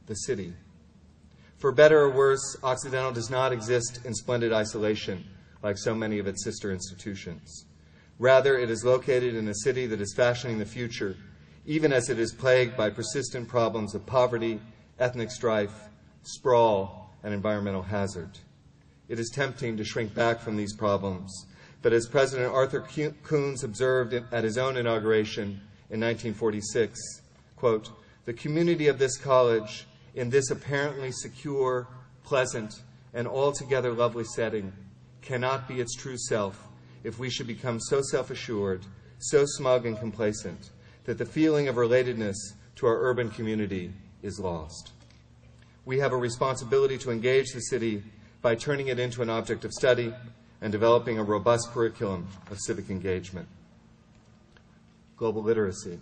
the city. For better or worse, Occidental does not exist in splendid isolation like so many of its sister institutions. Rather, it is located in a city that is fashioning the future, even as it is plagued by persistent problems of poverty, ethnic strife, sprawl, and environmental hazard. It is tempting to shrink back from these problems, but as President Arthur Coons observed at his own inauguration in 1946, quote, "The community of this college, in this apparently secure, pleasant, and altogether lovely setting, cannot be its true self if we should become so self-assured, so smug and complacent, that the feeling of relatedness to our urban community is lost. We have a responsibility to engage the city by turning it into an object of study and developing a robust curriculum of civic engagement." Global literacy.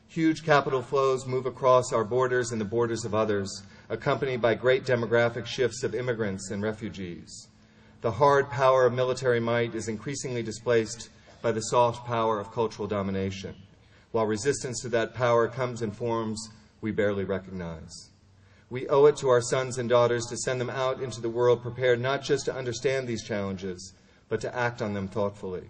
Huge capital flows move across our borders and the borders of others, accompanied by great demographic shifts of immigrants and refugees. The hard power of military might is increasingly displaced by the soft power of cultural domination, while resistance to that power comes in forms we barely recognize. We owe it to our sons and daughters to send them out into the world prepared not just to understand these challenges, but to act on them thoughtfully.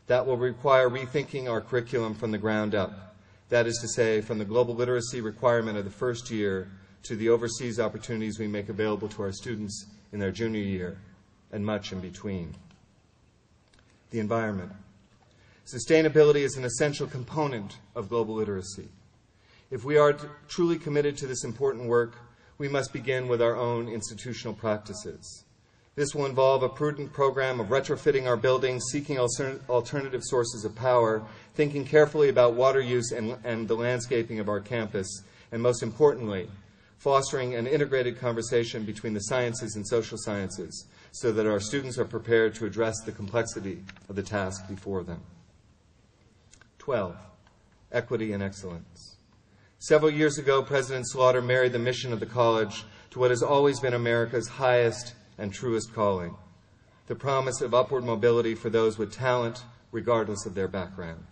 That will require rethinking our curriculum from the ground up. That is to say, from the global literacy requirement of the first year to the overseas opportunities we make available to our students in their junior year, and much in between. The environment. Sustainability is an essential component of global literacy. If we are truly committed to this important work, we must begin with our own institutional practices. This will involve a prudent program of retrofitting our buildings, seeking alternative sources of power, thinking carefully about water use and the landscaping of our campus, and most importantly, fostering an integrated conversation between the sciences and social sciences so that our students are prepared to address the complexity of the task before them. 12. Equity and excellence. Several years ago, President Slaughter married the mission of the college to what has always been America's highest and truest calling, the promise of upward mobility for those with talent, regardless of their background.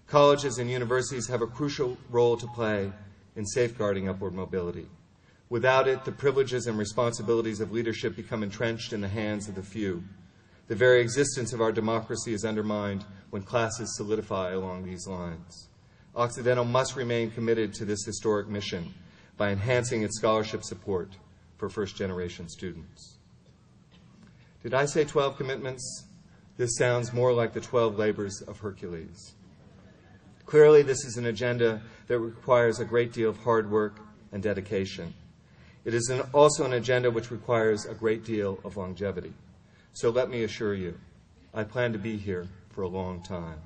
Colleges and universities have a crucial role to play in safeguarding upward mobility. Without it, the privileges and responsibilities of leadership become entrenched in the hands of the few. The very existence of our democracy is undermined when classes solidify along these lines. Occidental must remain committed to this historic mission by enhancing its scholarship support for first-generation students. Did I say 12 commitments? This sounds more like the 12 labors of Hercules. Clearly, this is an agenda that requires a great deal of hard work and dedication. It is also an agenda which requires a great deal of longevity. So let me assure you, I plan to be here for a long time.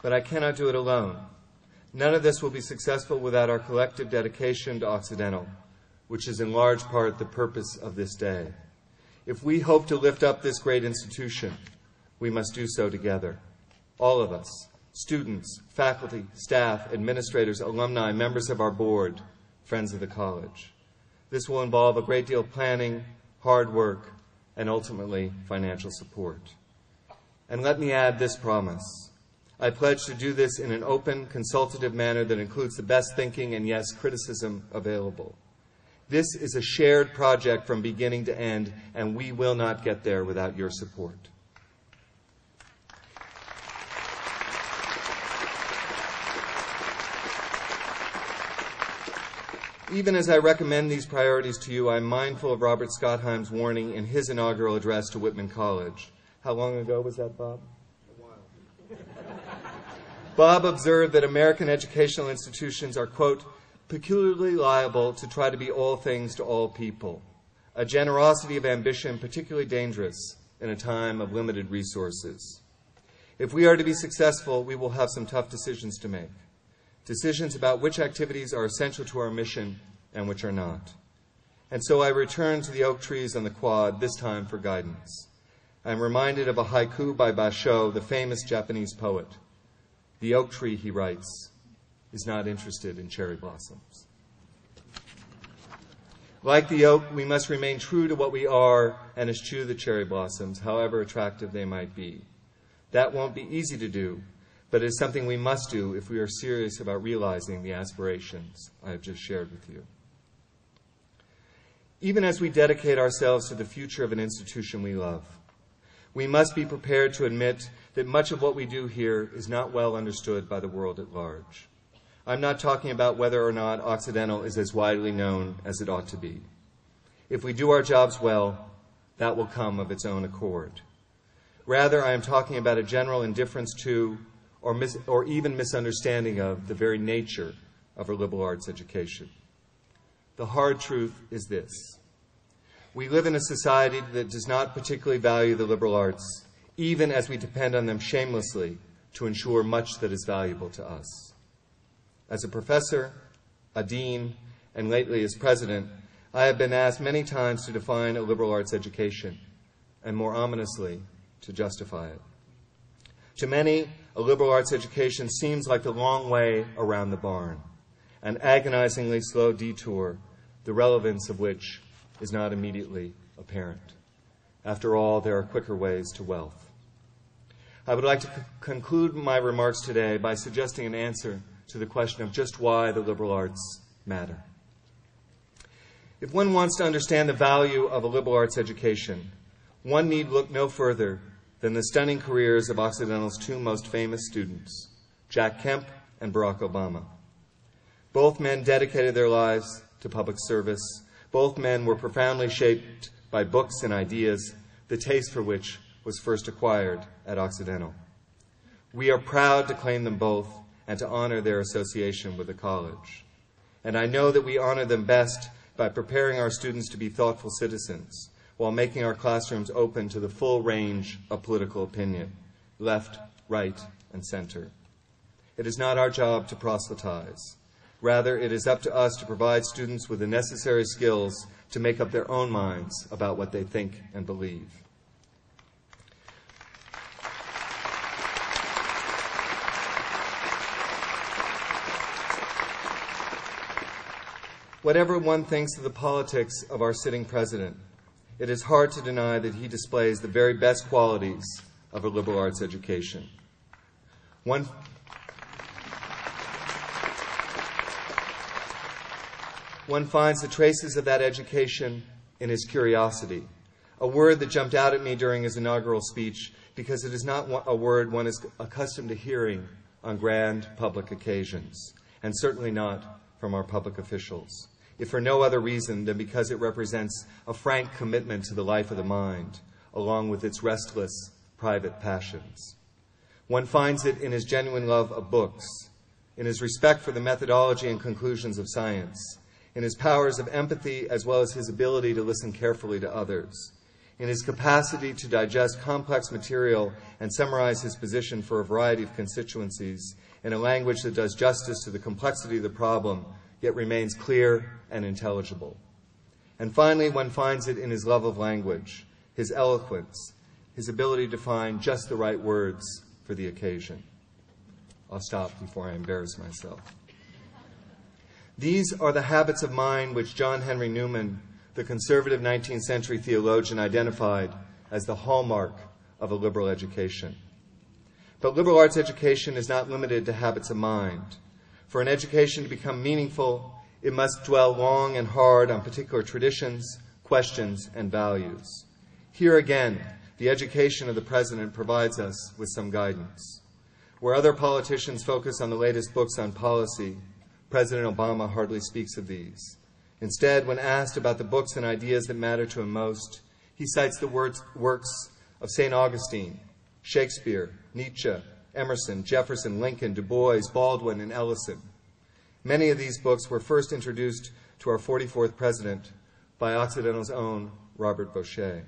But I cannot do it alone. None of this will be successful without our collective dedication to Occidental, which is in large part the purpose of this day. If we hope to lift up this great institution, we must do so together. All of us, students, faculty, staff, administrators, alumni, members of our board, friends of the college. This will involve a great deal of planning, hard work, and ultimately financial support. And let me add this promise. I pledge to do this in an open, consultative manner that includes the best thinking and, yes, criticism available. This is a shared project from beginning to end, and we will not get there without your support. Even as I recommend these priorities to you, I'm mindful of Robert Schottheim's warning in his inaugural address to Whitman College. How long ago was that, Bob? Bob observed that American educational institutions are, quote, peculiarly liable to try to be all things to all people, a generosity of ambition particularly dangerous in a time of limited resources. If we are to be successful, we will have some tough decisions to make, decisions about which activities are essential to our mission and which are not. And so I return to the oak trees on the quad, this time for guidance. I am reminded of a haiku by Basho, the famous Japanese poet. The oak tree, he writes, is not interested in cherry blossoms. Like the oak, we must remain true to what we are and eschew the cherry blossoms, however attractive they might be. That won't be easy to do, but it is something we must do if we are serious about realizing the aspirations I have just shared with you. Even as we dedicate ourselves to the future of an institution we love, we must be prepared to admit that much of what we do here is not well understood by the world at large. I'm not talking about whether or not Occidental is as widely known as it ought to be. If we do our jobs well, that will come of its own accord. Rather, I am talking about a general indifference to or even misunderstanding of the very nature of a liberal arts education. The hard truth is this. We live in a society that does not particularly value the liberal arts, even as we depend on them shamelessly to ensure much that is valuable to us. As a professor, a dean, and lately as president, I have been asked many times to define a liberal arts education, and more ominously, to justify it. To many, a liberal arts education seems like the long way around the barn, an agonizingly slow detour, the relevance of which is not immediately apparent. After all, there are quicker ways to wealth. I would like to conclude my remarks today by suggesting an answer to the question of just why the liberal arts matter. If one wants to understand the value of a liberal arts education, one need look no further than the stunning careers of Occidental's two most famous students, Jack Kemp and Barack Obama. Both men dedicated their lives to public service. Both men were profoundly shaped by books and ideas, the taste for which was first acquired at Occidental. We are proud to claim them both and to honor their association with the college. And I know that we honor them best by preparing our students to be thoughtful citizens while making our classrooms open to the full range of political opinion, left, right, and center. It is not our job to proselytize. Rather, it is up to us to provide students with the necessary skills to make up their own minds about what they think and believe. Whatever one thinks of the politics of our sitting president, it is hard to deny that he displays the very best qualities of a liberal arts education. One finds the traces of that education in his curiosity, a word that jumped out at me during his inaugural speech because it is not a word one is accustomed to hearing on grand public occasions, and certainly not from our public officials, if for no other reason than because it represents a frank commitment to the life of the mind, along with its restless, private passions. One finds it in his genuine love of books, in his respect for the methodology and conclusions of science, in his powers of empathy as well as his ability to listen carefully to others, in his capacity to digest complex material and summarize his position for a variety of constituencies in a language that does justice to the complexity of the problem, yet remains clear and intelligible. And finally, one finds it in his love of language, his eloquence, his ability to find just the right words for the occasion. I'll stop before I embarrass myself. These are the habits of mind which John Henry Newman, the conservative 19th century theologian, identified as the hallmark of a liberal education. But liberal arts education is not limited to habits of mind. For an education to become meaningful, it must dwell long and hard on particular traditions, questions, and values. Here again, the education of the president provides us with some guidance. Where other politicians focus on the latest books on policy, President Obama hardly speaks of these. Instead, when asked about the books and ideas that matter to him most, he cites the works of St. Augustine, Shakespeare, Nietzsche, Emerson, Jefferson, Lincoln, Du Bois, Baldwin, and Ellison. Many of these books were first introduced to our 44th president by Occidental's own Robert Boucher.